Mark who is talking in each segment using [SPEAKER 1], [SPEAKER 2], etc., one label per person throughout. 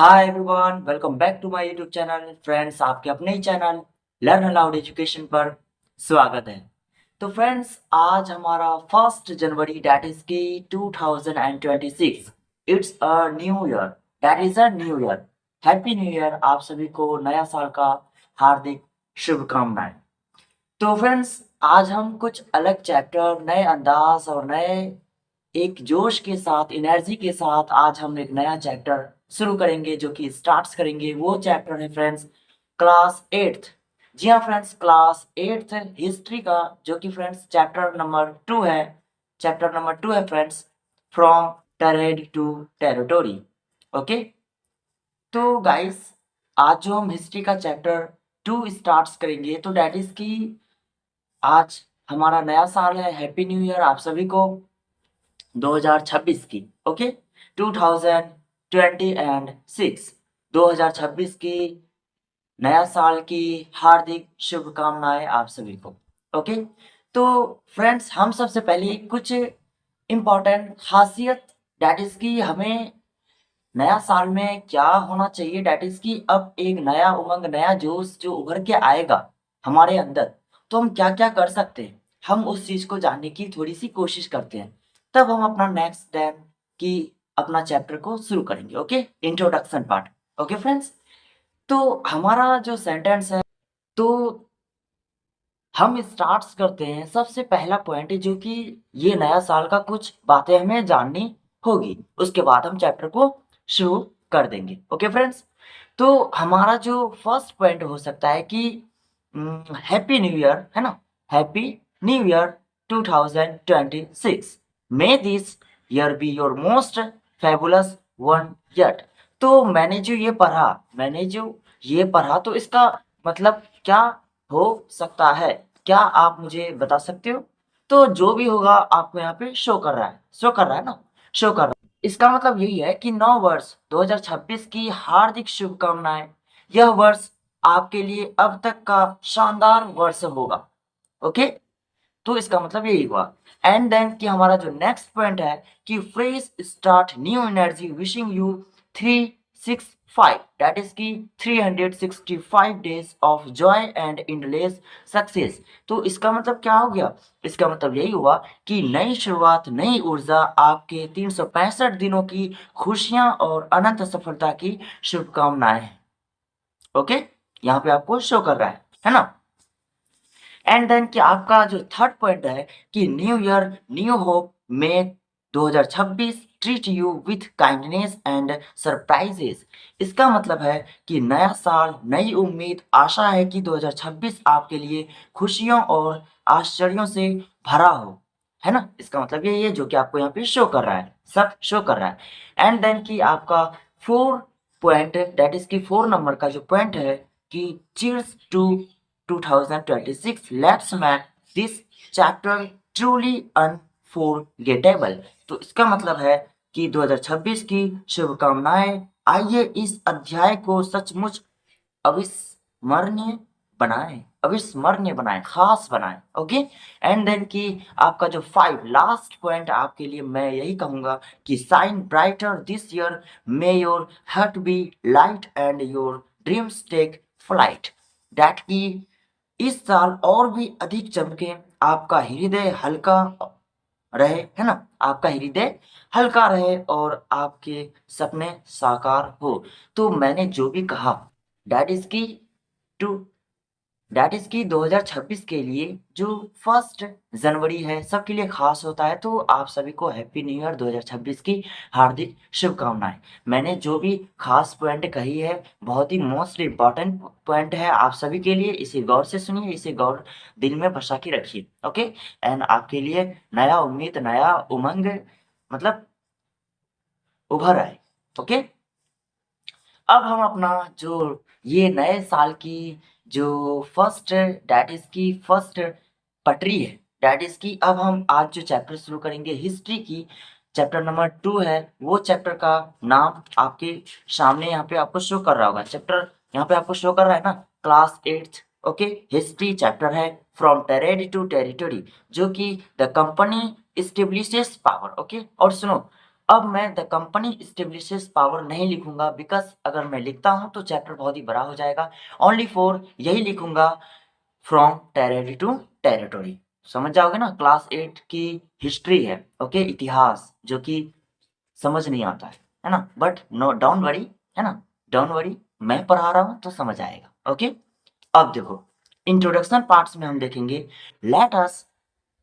[SPEAKER 1] Hi everyone, welcome back to my YouTube channel. Friends, आपके अपने ही चैनल लर्न अलाउड एजुकेशन पर स्वागत है। तो फ्रेंड्स, आज हमारा 1 जनवरी दैट इज की 2026। It's a new year, that is a new year. Happy new year. आप सभी को नया साल का हार्दिक शुभकामनाएं। तो फ्रेंड्स, आज हम कुछ अलग चैप्टर, नए अंदाज और नए एक जोश के साथ, एनर्जी के साथ आज हम एक नया चैप्टर शुरू करेंगे, जो कि स्टार्ट्स करेंगे। वो चैप्टर है फ्रेंड्स क्लास 8th। जी हाँ फ्रेंड्स, क्लास 8th हिस्ट्री का, जो कि फ्रेंड्स चैप्टर नंबर 2 है। चैप्टर नंबर 2 है friends, from trade to territory. Okay, तो गाइस, आज जो हम हिस्ट्री का चैप्टर 2 स्टार्ट्स करेंगे, तो डैट इज की आज हमारा नया साल है। हैप्पी न्यू ईयर आप सभी को 2026 की। ओके, 2026, 2026 की नया साल की हार्दिक शुभकामनाएं आप सभी को। ओके, तो फ्रेंड्स, हम सबसे पहले कुछ इम्पोर्टेंट खासियत, डैट इज की हमें नया साल में क्या होना चाहिए, डैट इज की अब एक नया उमंग, नया जोश जो उभर के आएगा हमारे अंदर, तो हम क्या क्या कर सकते हैं, हम उस चीज को जानने की थोड़ी सी कोशिश करते हैं। तब हम अपना नेक्स्ट टाइम की अपना चैप्टर को शुरू करेंगे। Okay, introduction part. Okay friends, तो हमारा जो सेंटेंस है, तो हम स्टार्ट्स करते हैं। सबसे पहला पॉइंट है जो कि ये नया साल का कुछ बातें हमें जाननी होगी, उसके बाद हम चैप्टर को शुरू कर देंगे। ओके फ्रेंड्स, तो हमारा जो फर्स्ट पॉइंट हो सकता है कि हैप्पी न्यू ईयर, है ना। Happy new year 2026, may this year be your most fabulous one yet. तो मैंने जो ये पढ़ा, तो इसका मतलब क्या हो सकता है, क्या आप मुझे बता सकते हो? तो जो भी होगा आपको यहाँ पे शो कर रहा है, शो कर रहा है ना, शो कर रहा है। इसका मतलब यही है कि नव वर्ष 2026 की हार्दिक शुभकामनाएं। यह वर्ष आपके लिए अब तक का शानदार वर्ष होगा। ओके, तो इसका मतलब यही हुआ। एंड देन कि हमारा जो नेक्स्ट पॉइंट है कि fresh start new energy wishing you 365, that is की 365 days of Joy and endless success. तो इसका मतलब क्या हो गया? इसका मतलब यही हुआ कि नई शुरुआत, नई ऊर्जा, आपके 365 दिनों की खुशियां और अनंत सफलता की शुभकामनाएं हैं। ओके, यहाँ पे आपको शो कर रहा है ना। एंड देन कि आपका जो थर्ड पॉइंट है कि new year new hope, may 2026 treat you with kindness and surprises. इसका मतलब है कि नया साल, नई उम्मीद, आशा है कि 2026 आपके लिए खुशियों और आश्चर्यों से भरा हो, है ना। इसका मतलब ये जो कि आपको यहाँ पे शो कर रहा है, सब शो कर रहा है। एंड देन कि आपका फोर पॉइंट, दैट इज की 4 नंबर का जो पॉइंट है कि cheers to 2026, let's make this chapter truly unforgettable। तो इसका मतलब है कि 2026 की शुभकामनाएं। आइए इस अध्याय को सचमुच अविस्मरणीय अविस्मरणीय बनाएं, खास बनाएं। ओके, एंड देन कि आपका जो 5 लास्ट पॉइंट आपके लिए मैं यही कहूंगा कि shine brighter this year, may your heart be light and your dreams take flight. That की इस साल और भी अधिक चमके, आपका हृदय हल्का रहे, है ना, आपका हृदय हल्का रहे और आपके सपने साकार हो। तो मैंने जो भी कहा, दैट इज की टू दैट इज की 2026 के लिए जो 1 जनवरी है, सबके लिए खास होता है। तो आप सभी को हैप्पी न्यू ईयर 2026 की हार्दिक शुभकामनाएं। मैंने जो भी खास पॉइंट कही है, बहुत ही मोस्ट इम्पॉर्टेंट पॉइंट है आप सभी के लिए। इसे गौर से सुनिए, इसे गौर दिल में बसा के रखिए। ओके, एंड आपके लिए नया उम्मीद, नया उमंग मतलब उभर आए। ओके, अब हम अपना जो ये नए साल की जो फर्स्ट, डैट इज की फर्स्ट पटरी है, डैट इज की अब हम आज जो चैप्टर शुरू करेंगे हिस्ट्री की, चैप्टर नंबर 2 है। वो चैप्टर का नाम आपके सामने यहाँ पे आपको शो कर रहा होगा। चैप्टर यहाँ पे आपको शो कर रहा है ना, class 8th। Okay, history chapter है फ्रॉम टेरेड टू टेरिटोरी, जो कि the company establishes power. Okay, और सुनो, अब मैं द कंपनी एस्टेब्लिशेस पावर नहीं लिखूंगा, बिकॉज अगर मैं लिखता हूं तो चैप्टर बहुत ही बड़ा हो जाएगा। ओनली फॉर यही लिखूंगा, फ्रॉम टेरिटरी टू टेरिटोरी। समझ जाओगे ना, क्लास 8 की हिस्ट्री है, ओके, इतिहास, जो कि समझ नहीं आता है ना, बट नो डोंट वरी, है ना, डोंट वरी, मैं पढ़ा रहा हूं तो समझ आएगा, ओके। अब देखो, इंट्रोडक्शन पार्ट्स में हम देखेंगे, let us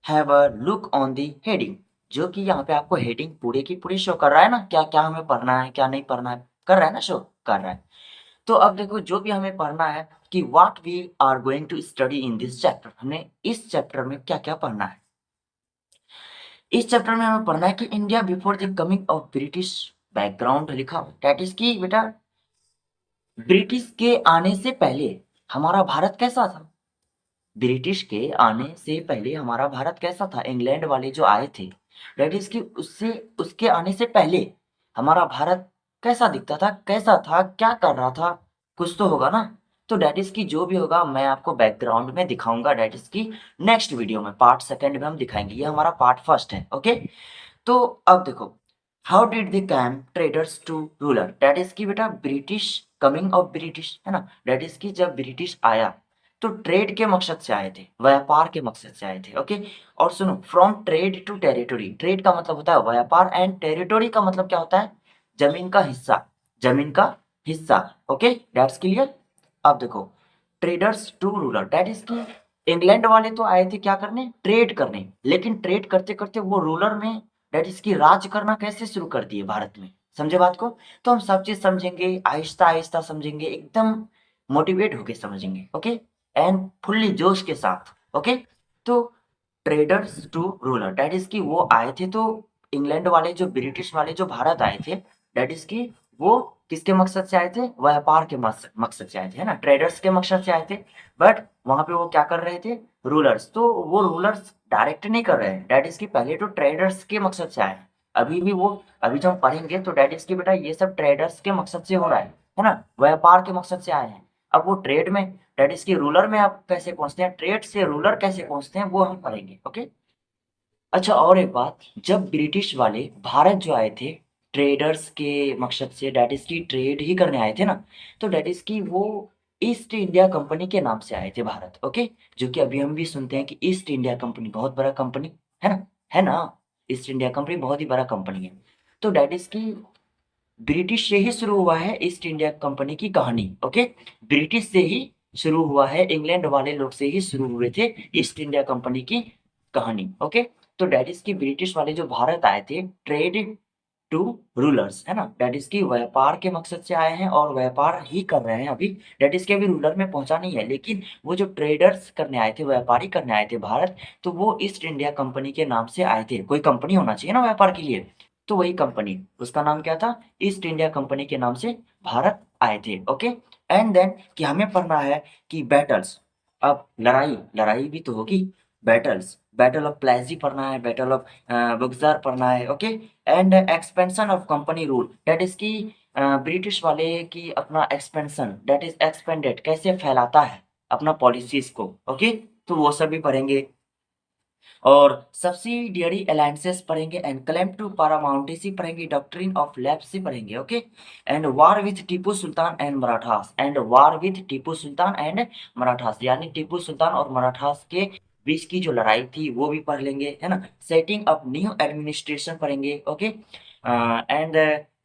[SPEAKER 1] have a look on the heading, जो कि यहाँ पे आपको हेडिंग पूरी की पूरी शो कर रहा है ना, क्या क्या हमें पढ़ना है, क्या नहीं पढ़ना है, कर रहा है ना, शो कर रहा है। तो अब देखो, जो भी हमें पढ़ना है कि what we are going to study in this chapter, हमें इस चैप्टर में क्या क्या पढ़ना है। इस चैप्टर में हमें पढ़ना है कि India before the coming of British, background लिखा, डेट इज की बेटा, ब्रिटिश के आने से पहले हमारा भारत कैसा था। ब्रिटिश के आने से पहले हमारा भारत कैसा था, इंग्लैंड वाले जो आए थे, डेट इज की उससे, उसके आने से पहले हमारा भारत कैसा दिखता था, कैसा था, क्या कर रहा था, कुछ तो होगा ना। तो डेट इज की जो भी होगा मैं आपको बैकग्राउंड में दिखाऊंगा, डेट इज की नेक्स्ट वीडियो में, पार्ट सेकंड में हम दिखाएंगे, ये हमारा पार्ट फर्स्ट है, ओके। तो अब देखो, how did they come traders to ruler, that is की बेटा ब्रिटिश, कमिंग ऑफ ब्रिटिश, है ना, डेट इज की जब ब्रिटिश आया तो ट्रेड के मकसद से आए थे, व्यापार के मकसद से आए थे, ओके। और सुनो, from trade to territory, trade का मतलब होता है व्यापार, एंड टेरिटोरी का मतलब क्या होता है, जमीन का हिस्सा, जमीन का हिस्सा, ओके, दैट्स क्लियर। अब देखो, traders to ruler, that is की इंग्लैंड वाले तो आए थे क्या करने, ट्रेड करने, लेकिन ट्रेड करते करते वो रूलर में, दैट इज की राज करना कैसे शुरू कर दिए भारत में, समझे बात को। तो हम सब चीज समझेंगे, आहिस्ता आहिस्ता समझेंगे, एकदम मोटिवेट होके समझेंगे, ओके, एंड फुल्ली जोश के साथ, ओके। तो traders to ruler, that is की वो आए थे, तो इंग्लैंड वाले जो, ब्रिटिश वाले जो भारत आए थे, दैट इज की वो किसके मकसद से आए थे, व्यापार के मकसद से आए थे, है ना, ट्रेडर्स के मकसद से आए थे। बट वहां पे वो क्या कर रहे थे, रूलर्स, तो वो रूलर्स डायरेक्ट नहीं कर रहे हैं, दैट इज की पहले तो ट्रेडर्स के मकसद से आए हैं। अभी भी वो, अभी जो हम पढ़ेंगे तो दैट इज की बेटा ये सब ट्रेडर्स के मकसद से हो रहा है ना, व्यापार के मकसद से आए हैं। अब वो ट्रेड में, दैट इज की रूलर में आप कैसे पहुंचते हैं, ट्रेड से रूलर कैसे पहुंचते हैं, वो हम पढ़ेंगे, ओके। अच्छा, और एक बात, जब ब्रिटिश वाले भारत जो आए थे ट्रेडर्स के मकसद से, डेट इज की ट्रेड ही करने आए थे ना, तो डेट इज की वो ईस्ट इंडिया कंपनी के नाम से आए थे भारत, ओके। जो कि अभी हम भी सुनते हैं कि ईस्ट इंडिया कंपनी बहुत बड़ा कंपनी है ना, है ना, ईस्ट इंडिया कंपनी बहुत ही बड़ा कंपनी है। तो डेट इज की ब्रिटिश से ही शुरू हुआ है ईस्ट इंडिया कंपनी की कहानी, ओके। ब्रिटिश से ही शुरू हुआ है, इंग्लैंड वाले लोग से ही शुरू हुए थे ईस्ट इंडिया कंपनी की कहानी, ओके। तो डैट इज की ब्रिटिश वाले जो भारत आए थे, ट्रेड टू रूलर्स, है ना, डैट इज की व्यापार के मकसद से आए हैं और व्यापार ही कर रहे हैं अभी, डैट इज के अभी रूलर में पहुंचा नहीं है, लेकिन वो जो ट्रेडर्स करने आए थे, व्यापारी करने आए थे भारत, तो वो ईस्ट इंडिया कंपनी के नाम से आए थे, कोई कंपनी होना चाहिए ना व्यापार के लिए, तो वही कंपनी, उसका नाम क्या था, ईस्ट इंडिया कंपनी के नाम से भारत आए थे, ओके। एंड देन कि हमें पढ़ना है कि बैटल्स, अब लड़ाई, लड़ाई भी तो होगी, बैटल्स, बैटल ऑफ प्लाजी पढ़ना है, बैटल ऑफ बक्सर पढ़ना है, okay. And expansion of company rule, that is की ब्रिटिश वाले की अपना एक्सपेंशन, दैट इज एक्सपेंडेड, कैसे फैलाता है अपना पॉलिसीज को, ओके। तो वो सब भी पढ़ेंगे, और सब्सिडियरी अलायंसेस पढ़ेंगे, एंड क्लेम टू पारामाउंटेसी पढ़ेंगे, डॉक्ट्रिन ऑफ लैप्सी पढ़ेंगे, okay. And war with Tipu sultan and Marathas, and war with Tipu sultan and Marathas, यानी टीपू सुल्तान और मराठास के बीच की जो लड़ाई थी वो भी पढ़ लेंगे, है ना। सेटिंग अप न्यू एडमिनिस्ट्रेशन पढ़ेंगे, ओके। एंड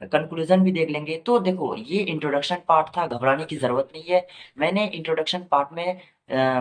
[SPEAKER 1] कंक्लूजन भी देख लेंगे। तो देखो, ये इंट्रोडक्शन पार्ट था, घबराने की जरूरत नहीं है, मैंने इंट्रोडक्शन पार्ट में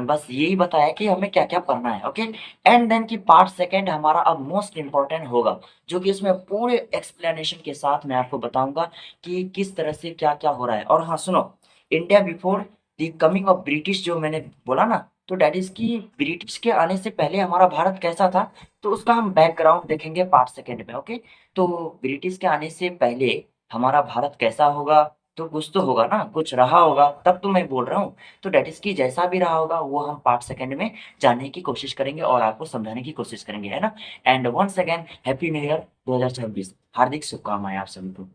[SPEAKER 1] बस यही बताया कि हमें क्या क्या पढ़ना है, ओके। एंड देन की पार्ट सेकंड हमारा अब मोस्ट इंपॉर्टेंट होगा, जो कि इसमें पूरे एक्सप्लेनेशन के साथ मैं आपको बताऊंगा कि किस तरह से क्या क्या हो रहा है। और हाँ सुनो, India before the coming of British जो मैंने बोला ना, तो डैट इज की ब्रिटिश के आने से पहले हमारा भारत कैसा था, तो उसका हम बैकग्राउंड देखेंगे पार्ट सेकंड में, ओके। तो ब्रिटिश के आने से पहले हमारा भारत कैसा होगा, तो कुछ तो होगा ना, कुछ रहा होगा, तब तो मैं बोल रहा हूँ। तो डैट इज की जैसा भी रहा होगा वो हम पार्ट सेकंड में जानने की कोशिश करेंगे और आपको समझाने की कोशिश करेंगे, है ना। And once again happy new year 2026, हार्दिक शुभकामनाएं आप सभी को।